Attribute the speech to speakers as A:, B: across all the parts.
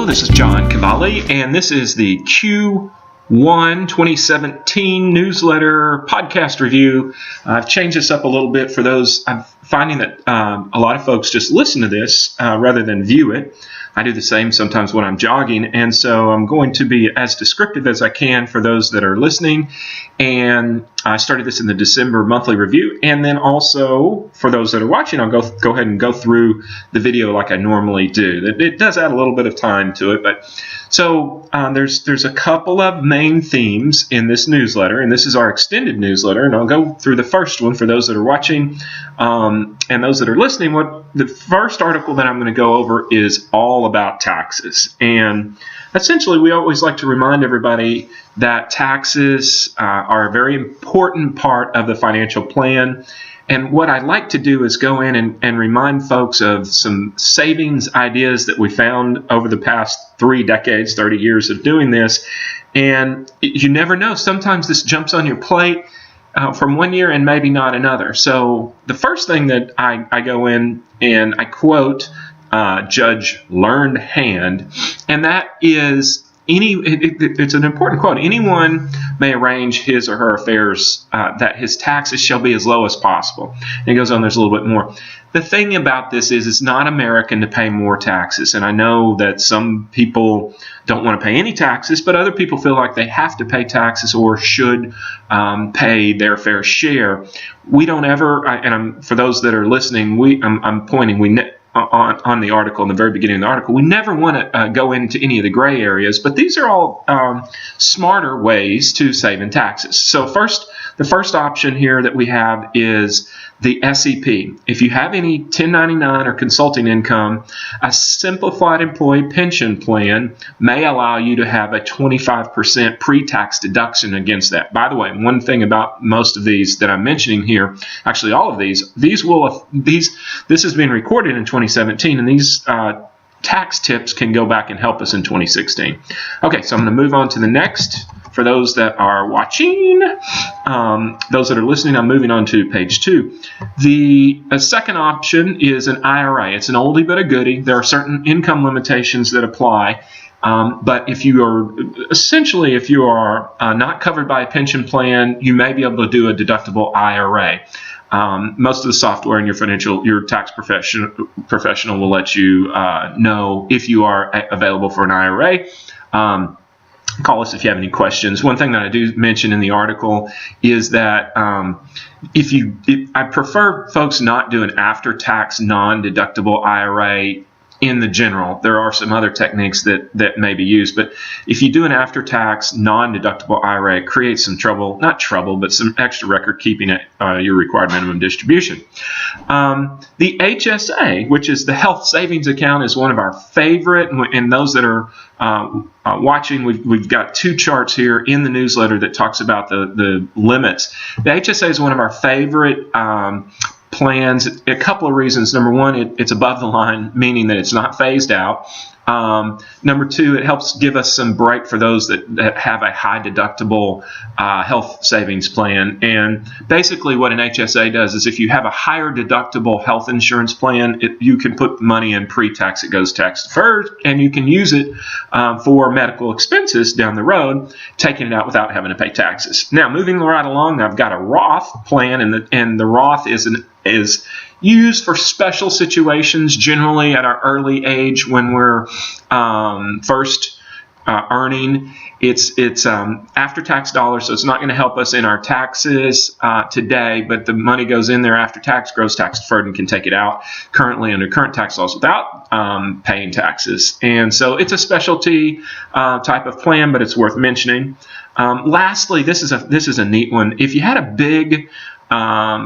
A: this is John Kvale, and this is the Q1 2017 newsletter podcast review. I've changed this up a little bit for those. I'm finding that a lot of folks just listen to this rather than view it. I do the same sometimes when I'm jogging, and so I'm going to be as descriptive as I can for those that are listening. And I started this in the December monthly review, and then also for those that are watching, I'll go ahead and go through the video like I normally do. It does add a little bit of time to it, but so there's a couple of main themes in this newsletter, and this is our extended newsletter, and I'll go through the first one for those that are watching and those that are listening. The first article that I'm going to go over is all about taxes, and essentially we always like to remind everybody that taxes are a very important part of the financial plan. And what I like to do is go in and remind folks of some savings ideas that we found over the past 3 decades, 30 years of doing this. And you never know, sometimes this jumps on your plate from one year and maybe not another. So the first thing that I go in and I quote Judge Learned Hand, and that is it's an important quote. Anyone may arrange his or her affairs that his taxes shall be as low as possible. And it goes on, there's a little bit more. The thing about this is it's not American to pay more taxes. And I know that some people don't want to pay any taxes, but other people feel like they have to pay taxes or should pay their fair share. We don't ever, for those that are listening, I'm pointing, on the article, in the very beginning of the article, we never want to go into any of the gray areas, but these are all smarter ways to save in taxes. So the first option here that we have is the SEP. If you have any 1099 or consulting income, a simplified employee pension plan may allow you to have a 25% pre-tax deduction against that. By the way, one thing about most of these that I'm mentioning here, actually all of these this has been recorded in 2017, and these tax tips can go back and help us in 2016. Okay, so I'm going to move on to the next. For those that are watching, those that are listening, I'm moving on to page 2. The second option is an IRA. It's an oldie but a goodie. There are certain income limitations that apply. But if you are not covered by a pension plan, you may be able to do a deductible IRA. Most of the software in your tax professional will let you know if you are available for an IRA. Call us if you have any questions. One thing that I do mention in the article is that I prefer folks not do an after-tax non-deductible IRA in the general. There are some other techniques that may be used, but if you do an after-tax non-deductible IRA, it creates some but some extra record keeping at your required minimum distribution. The HSA, which is the health savings account, is one of our favorite, and those that are watching, we've got 2 charts here in the newsletter that talks about the limits. The HSA is one of our favorite plans. A couple of reasons. Number one, it's above the line, meaning that it's not phased out. Number 2, it helps give us some break for those that have a high deductible health savings plan. And basically what an HSA does is if you have a higher deductible health insurance plan, you can put money in pre-tax. It goes tax deferred, and you can use it for medical expenses down the road, taking it out without having to pay taxes. Now, moving right along, I've got a Roth plan, and the Roth is used for special situations, generally at our early age when we're first earning. It's after-tax dollars, so it's not going to help us in our taxes today, but the money goes in there after tax, gross tax deferred, and can take it out currently under current tax laws without paying taxes. And so it's a specialty type of plan, but it's worth mentioning. Lastly, this is a neat one. If you had a big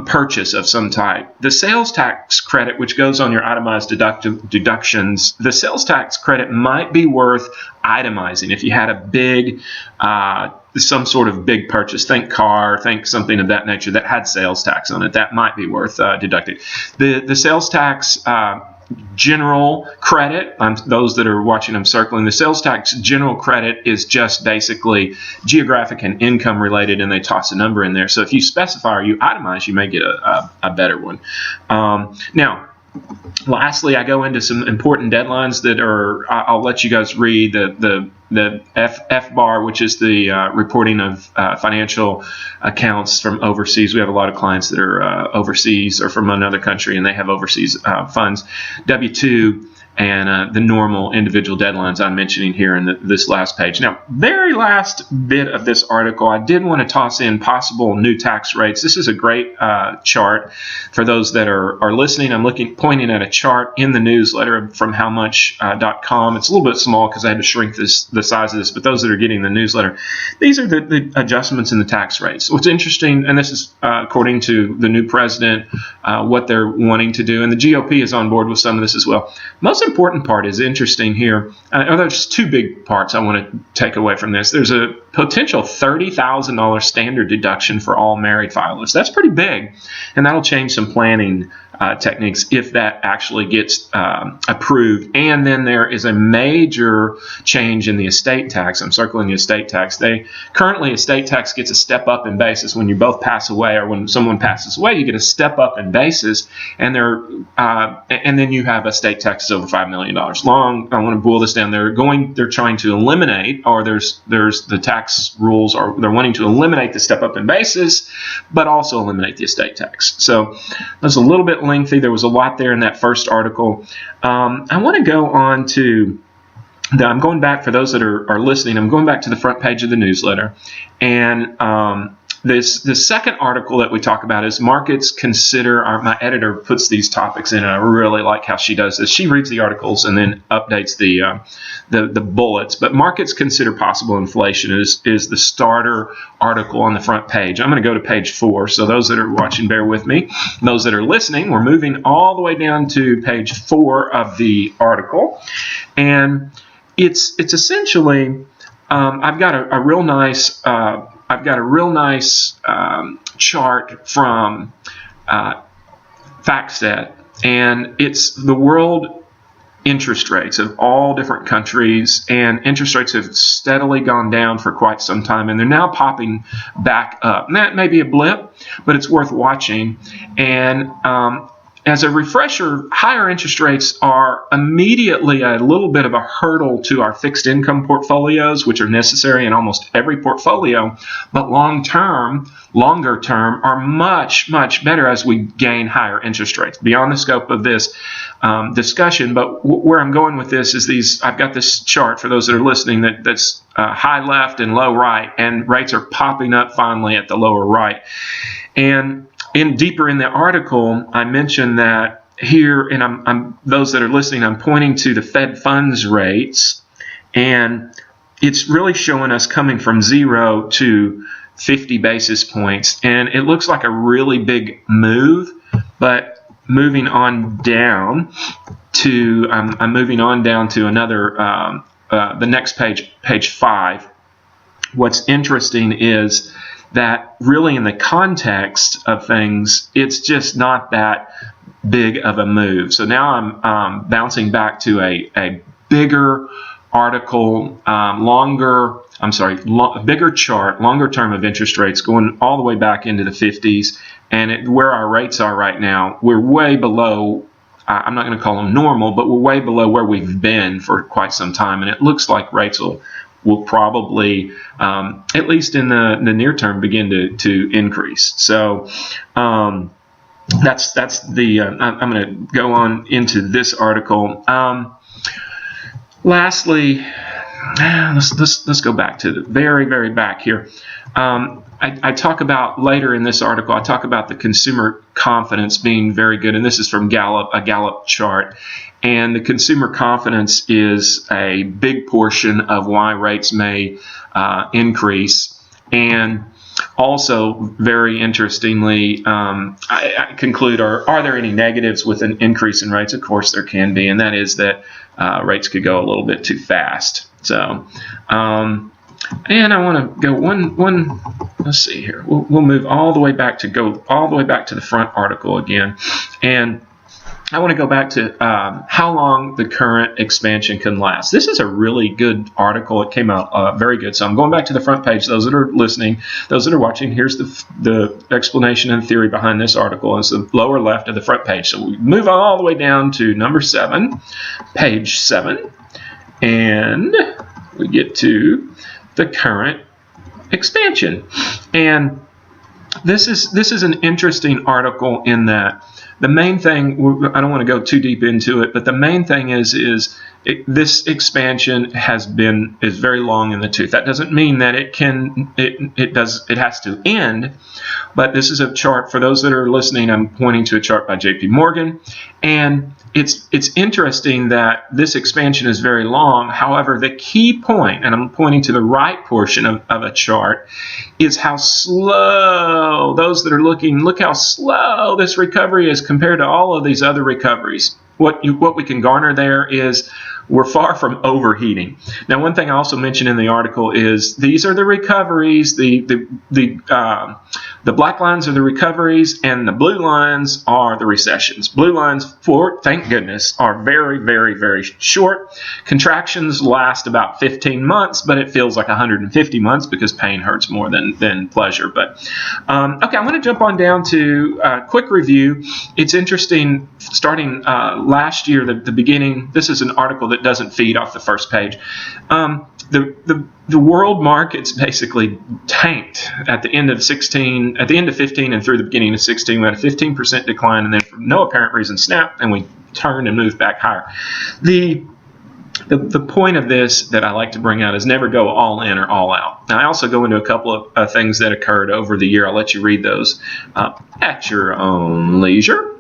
A: purchase of some type, the sales tax credit, which goes on your itemized deductions, the sales tax credit might be worth itemizing. If you had a big, some sort of big purchase, think car, think something of that nature that had sales tax on it, that might be worth deducting. The sales tax general credit, those that are watching, I'm circling. The sales tax general credit is just basically geographic and income related, and they toss a number in there. So if you specify or you itemize, you may get a better one. Now, Lastly, I go into some important deadlines that are, I'll let you guys read the FBAR, which is the reporting of financial accounts from overseas. We have a lot of clients that are overseas or from another country, and they have overseas funds. W-2 and the normal individual deadlines I'm mentioning here in this last page. Now, very last bit of this article, I did want to toss in possible new tax rates. This is a great chart for those that are listening. I'm pointing at a chart in the newsletter from howmuch.com. It's a little bit small because I had to shrink the size of this, but those that are getting the newsletter, these are the adjustments in the tax rates. What's interesting, and this is according to the new president, what they're wanting to do, and the GOP is on board with some of this as well. Most important part is interesting here. There's two big parts I want to take away from this. There's a potential $30,000 standard deduction for all married filers. That's pretty big, and that'll change some planning techniques if that actually gets approved. And then there is a major change in the estate tax. I'm circling the estate tax. Currently, estate tax gets a step up in basis when you both pass away, or when someone passes away, you get a step up in basis, and then you have estate taxes over $5 million long. I want to boil this down. They're trying to eliminate, or there's the tax rules, or they're wanting to eliminate the step up in basis, but also eliminate the estate tax. So that's a little bit lengthy. There was a lot there in that first article. I want to go on to I'm going back, for those that are listening, I'm going back to the front page of the newsletter, and the second article that we talk about is markets consider. My editor puts these topics in, and I really like how she does this. She reads the articles and then updates the bullets. But markets consider possible inflation is the starter article on the front page. I'm going to go to page 4. So those that are watching, bear with me. Those that are listening, we're moving all the way down to page 4 of the article, and it's essentially I've got a real nice chart from FactSet, and it's the world interest rates of all different countries, and interest rates have steadily gone down for quite some time, and they're now popping back up. And that may be a blip, but it's worth watching. And as a refresher, higher interest rates are immediately a little bit of a hurdle to our fixed income portfolios, which are necessary in almost every portfolio, but longer term are much, much better as we gain higher interest rates. Beyond the scope of this discussion, but where I'm going with this is I've got this chart for those that are listening that's high left and low right, and rates are popping up finally at the lower right. And deeper in the article, I mentioned that here, and I'm those that are listening, I'm pointing to the Fed funds rates, and it's really showing us coming from 0 to 50 basis points, and it looks like a really big move. But moving on down to I'm moving on down to another the next page 5. What's interesting is that really in the context of things, it's just not that big of a move. So now I'm bouncing back to a bigger article, a bigger chart, longer term of interest rates going all the way back into the 50s. And where our rates are right now, we're way below, I'm not going to call them normal, but we're way below where we've been for quite some time. And it looks like rates will probably, at least in the near term, begin to increase. So that's the. I'm going to go on into this article. Lastly, let's go back to the very, very back here. I talk about later in this article, I talk about the consumer confidence being very good, and this is from a Gallup chart. And the consumer confidence is a big portion of why rates may increase. And also, very interestingly, I conclude, are there any negatives with an increase in rates? Of course there can be, and that is that rates could go a little bit too fast. So, and I want to go one. Let's see here. We'll move all the way back to the front article again, and I want to go back to how long the current expansion can last. This is a really good article. It came out very good. So I'm going back to the front page. Those that are listening, those that are watching, here's the explanation and theory behind this article. It's the lower left of the front page. So we move all the way down to number 7, page 7, and we get to the current expansion. And this is an interesting article in that the main thing, I don't want to go too deep into it, but the main thing is this expansion is very long in the tooth. That doesn't mean that it has to end, but this is a chart. For those that are listening, I'm pointing to a chart by J.P. Morgan, and it's interesting that this expansion is very long. However, the key point, and I'm pointing to the right portion of a chart, is how slow, those that are looking, look how slow this recovery is compared to all of these other recoveries. What we can garner there is we're far from overheating. Now, one thing I also mentioned in the article is these are the recoveries. The black lines are the recoveries, and the blue lines are the recessions. Blue lines, thank goodness, are very, very, very short. Contractions last about 15 months, but it feels like 150 months because pain hurts more than pleasure. But okay, I'm going to jump on down to a quick review. It's interesting, starting last year, the beginning. This is an article that doesn't feed off the first page. The world markets basically tanked at the end of 16, at the end of 15 and through the beginning of 16. We had a 15% decline, and then for no apparent reason snapped, and we turned and moved back higher. The point of this that I like to bring out is never go all in or all out. Now, I also go into a couple of things that occurred over the year. I'll let you read those at your own leisure.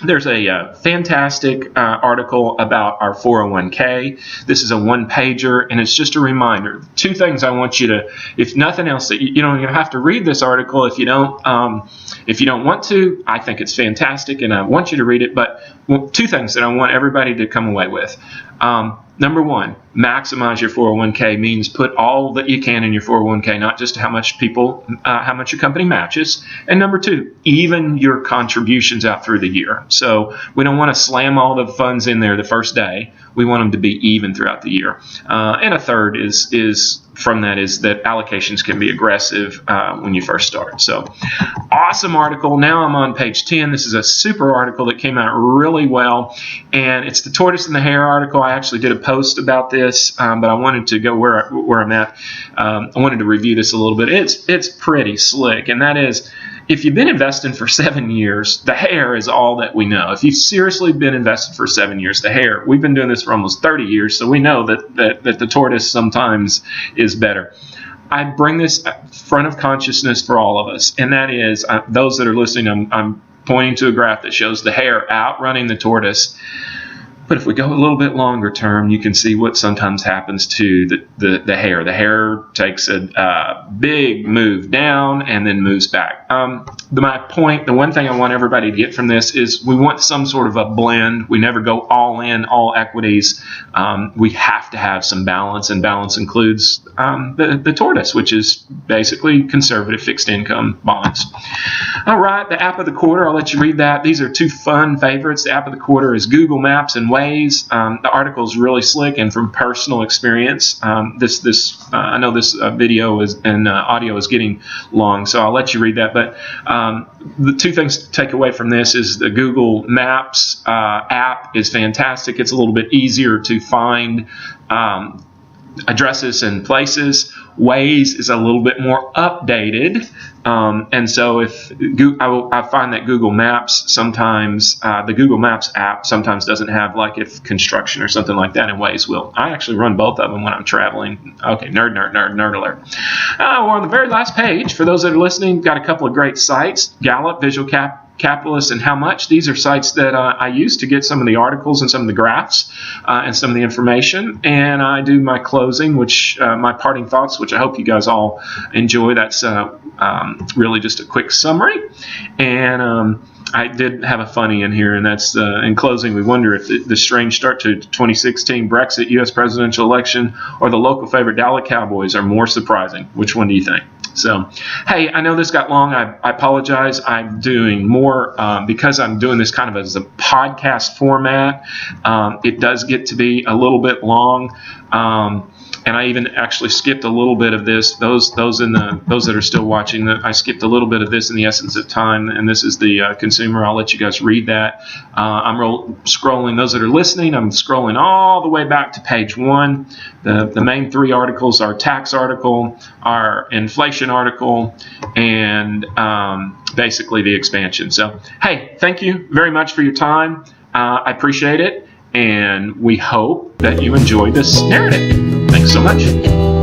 A: There's a fantastic article about our 401k. This is a one-pager, and it's just a reminder. 2 things I want you to, if nothing else, that you don't have to read this article if you don't want to. I think it's fantastic, and I want you to read it. But 2 things that I want everybody to come away with. Number 1, maximize your 401k means put all that you can in your 401k, not just how much your company matches. And number 2, even your contributions out through the year. So we don't want to slam all the funds in there the first day. We want them to be even throughout the year. And a third is that allocations can be aggressive when you first start. So awesome article. Now I'm on page 10. This is a super article that came out really well, and it's the tortoise and the hare article. I actually did a post about this, but I wanted to go where I'm at. I wanted to review this a little bit. It's pretty slick, and that is, if you've been investing for 7 years, the hare is all that we know. If you've seriously been invested for 7 years, the hare, we've been doing this for almost 30 years, so we know that the tortoise sometimes is better. I bring this front of consciousness for all of us, and that is, those that are listening, I'm pointing to a graph that shows the hare outrunning the tortoise. But if we go a little bit longer term, you can see what sometimes happens to the hare. The hare takes a big move down and then moves back. My point, the one thing I want everybody to get from this is we want some sort of a blend. We never go all in, all equities. We have to have some balance, and balance includes the tortoise, which is basically conservative fixed income bonds. All right, the app of the quarter, I'll let you read that. These are 2 fun favorites. The app of the quarter is Google Maps and Waze. The article is really slick, and from personal experience, I know this video and audio is getting long, so I'll let you read that. But the 2 things to take away from this is the Google Maps app is fantastic. It's a little bit easier to find addresses and places. Waze is a little bit more updated, and so I find that Google Maps sometimes, the Google Maps app sometimes doesn't have, like, if construction or something like that, and Waze will. I actually run both of them when I'm traveling. Okay, nerd alert. We're on the very last page. For those that are listening, got a couple of great sites: Gallup, Visual Capitalist, and How Much. These are sites that I use to get some of the articles and some of the graphs and some of the information. And I do my closing, my parting thoughts, which I hope you guys all enjoy. That's really just a quick summary. And I did have a funny in here, and that's in closing, we wonder if the strange start to 2016 Brexit, U.S. presidential election, or the local favorite Dallas Cowboys are more surprising. Which one do you think? So, hey, I know this got long. I apologize. I'm doing more because I'm doing this kind of as a podcast format. It does get to be a little bit long. And I even actually skipped a little bit of this. Those that are still watching, I skipped a little bit of this in the essence of time. And this is the consumer. I'll let you guys read that. I'm scrolling. Those that are listening, I'm scrolling all the way back to page 1. The main 3 articles: our tax article, our inflation article, and basically the expansion. So, hey, thank you very much for your time. I appreciate it. And we hope that you enjoy this narrative. Thanks so much.